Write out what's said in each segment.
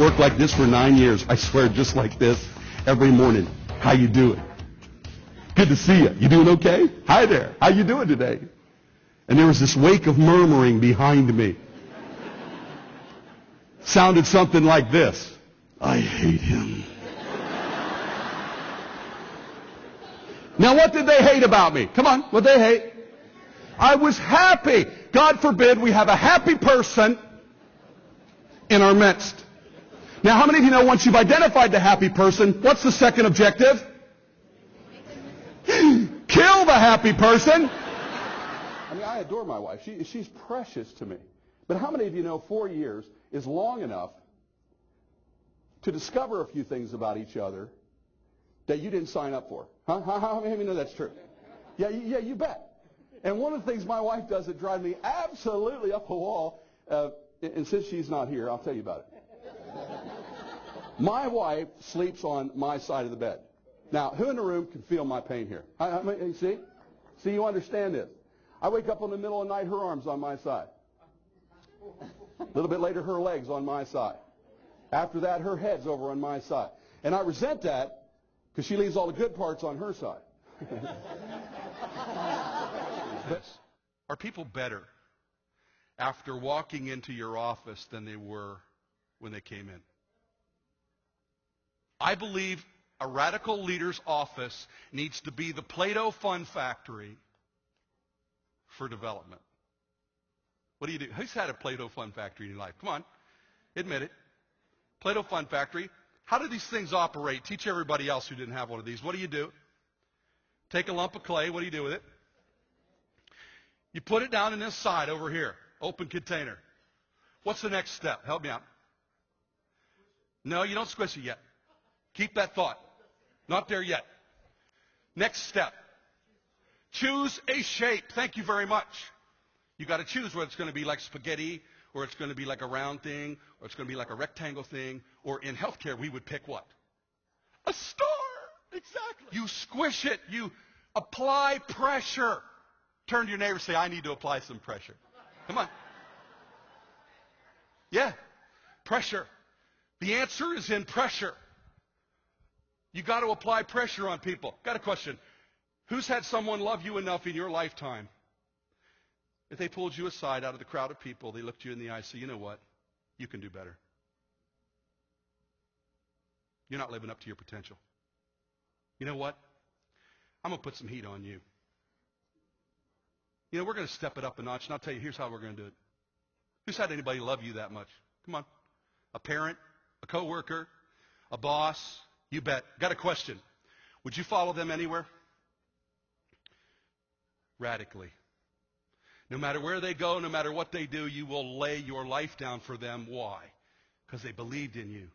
worked like this for 9 years. I swear, just like this, every morning. How you doing? Good to see you. You doing okay? Hi there. How you doing today? And there was this wake of murmuring behind me. Sounded something like this. I hate him. Now, what did they hate about me? Come on, what did they hate? I was happy. God forbid we have a happy person in our midst. Now, how many of you know once you've identified the happy person, what's the second objective? Kill the happy person. I mean, I adore my wife. She's precious to me. But how many of you know 4 years is long enough to discover a few things about each other that you didn't sign up for? Huh? How many of you know that's true? Yeah, you bet. And one of the things my wife does that drives me absolutely up the wall, and since she's not here, I'll tell you about it. My wife sleeps on my side of the bed. Now, who in the room can feel my pain here? See? See, you understand this. I wake up in the middle of the night, her arm's on my side. A little bit later, her leg's on my side. After that, her head's over on my side. And I resent that because she leaves all the good parts on her side. Are people better after walking into your office than they were when they came in? I believe a radical leader's office needs to be the Play-Doh fun factory for development. What do you do? Who's had a Play-Doh fun factory in your life? Come on, admit it. Play-Doh fun factory. How do these things operate? Teach everybody else who didn't have one of these. What do? Take a lump of clay. What do you do with it? You put it down in this side over here. Open container. What's the next step? Help me out. No, you don't squish it yet. Keep that thought. Not there yet. Next step. Choose a shape. Thank you very much. You got to choose whether it's going to be like spaghetti, or it's going to be like a round thing, or it's going to be like a rectangle thing, or in healthcare we would pick what? A star. Exactly. You squish it. You apply pressure. Turn to your neighbor and say, I need to apply some pressure. Come on. Yeah. Pressure. The answer is in pressure. You got to apply pressure on people. Got a question. Who's had someone love you enough in your lifetime that they pulled you aside out of the crowd of people, they looked you in the eye and said, you know what? You can do better. You're not living up to your potential. You know what? I'm going to put some heat on you. You know, we're going to step it up a notch, and I'll tell you, here's how we're going to do it. Who's had anybody love you that much? Come on. A parent, a coworker, a boss. You bet. Got a question. Would you follow them anywhere? Radically. No matter where they go, no matter what they do, you will lay your life down for them. Why? Because they believed in you.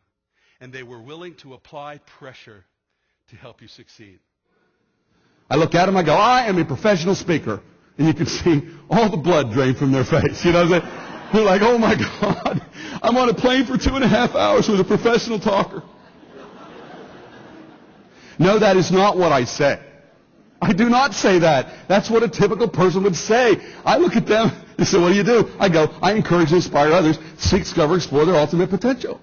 And they were willing to apply pressure to help you succeed. I look at them, I go, I am a professional speaker. And you can see all the blood drain from their face. You know what I'm saying? They're like, oh my God, I'm on a plane for 2.5 hours with a professional talker. No, that is not what I say. I do not say that. That's what a typical person would say. I look at them and say, what do? I go, I encourage and inspire others to seek, discover, explore their ultimate potential.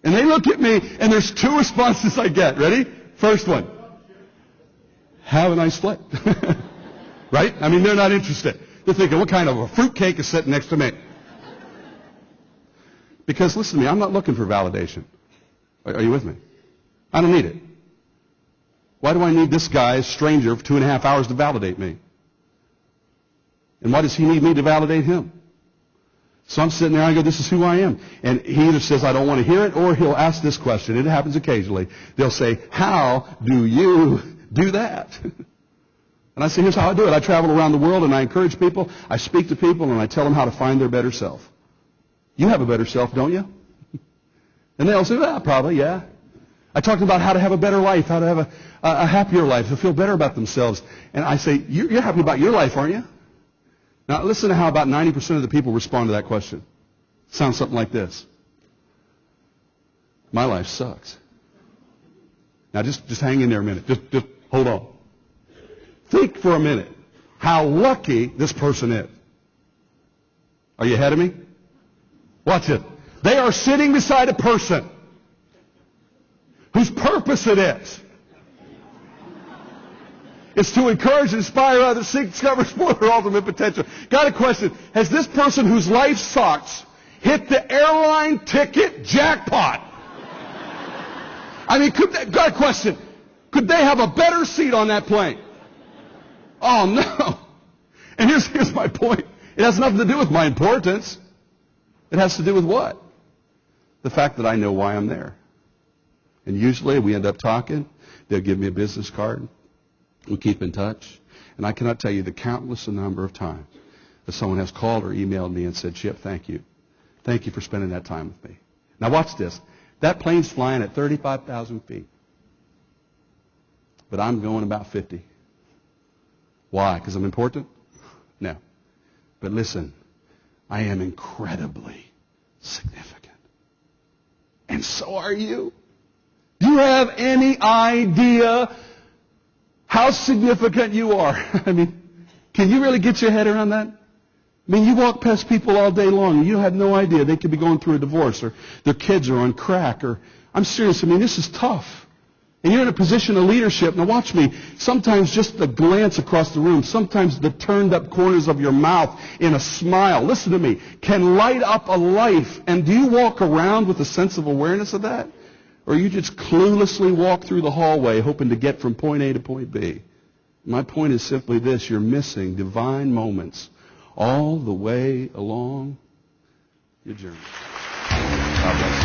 And they look at me, and there's 2 responses I get. Ready? First one. Have a nice flight. Right? I mean, they're not interested. They're thinking, what kind of a fruitcake is sitting next to me? Because, listen to me, I'm not looking for validation. Are you with me? I don't need it. Why do I need this guy, a stranger, for 2.5 hours to validate me? And why does he need me to validate him? So I'm sitting there, and I go, this is who I am. And he either says, I don't want to hear it, or he'll ask this question. It happens occasionally. They'll say, how do you do that? And I say, here's how I do it. I travel around the world, and I encourage people. I speak to people, and I tell them how to find their better self. You have a better self, don't you? And they'll say, well, probably, yeah. I talk about how to have a better life, how to have a happier life, to feel better about themselves. And I say, you're happy about your life, aren't you? Now, listen to how about 90% of the people respond to that question. Sounds something like this. My life sucks. Now, just hang in there a minute. Just hold on. Think for a minute how lucky this person is. Are you ahead of me? Watch it. They are sitting beside a person whose purpose it is. It's to encourage and inspire others to discover their ultimate potential. Got a question. Has this person whose life sucks hit the airline ticket jackpot? I mean, got a question. Could they have a better seat on that plane? Oh, no. And here's my point. It has nothing to do with my importance. It has to do with what? The fact that I know why I'm there. And usually we end up talking. They'll give me a business card. We keep in touch. And I cannot tell you the countless number of times that someone has called or emailed me and said, Chip, thank you. Thank you for spending that time with me. Now watch this. That plane's flying at 35,000 feet. But I'm going about 50. Why? Because I'm important? No. But listen, I am incredibly significant. And so are you. Do you have any idea how significant you are? I mean, can you really get your head around that? I mean, you walk past people all day long and you have no idea they could be going through a divorce or their kids are on crack or, I'm serious, I mean, this is tough. And you're in a position of leadership. Now watch me. Sometimes just the glance across the room, sometimes the turned up corners of your mouth in a smile, listen to me, can light up a life. And do you walk around with a sense of awareness of that? Or you just cluelessly walk through the hallway hoping to get from point A to point B? My point is simply this. You're missing divine moments all the way along your journey. God bless you.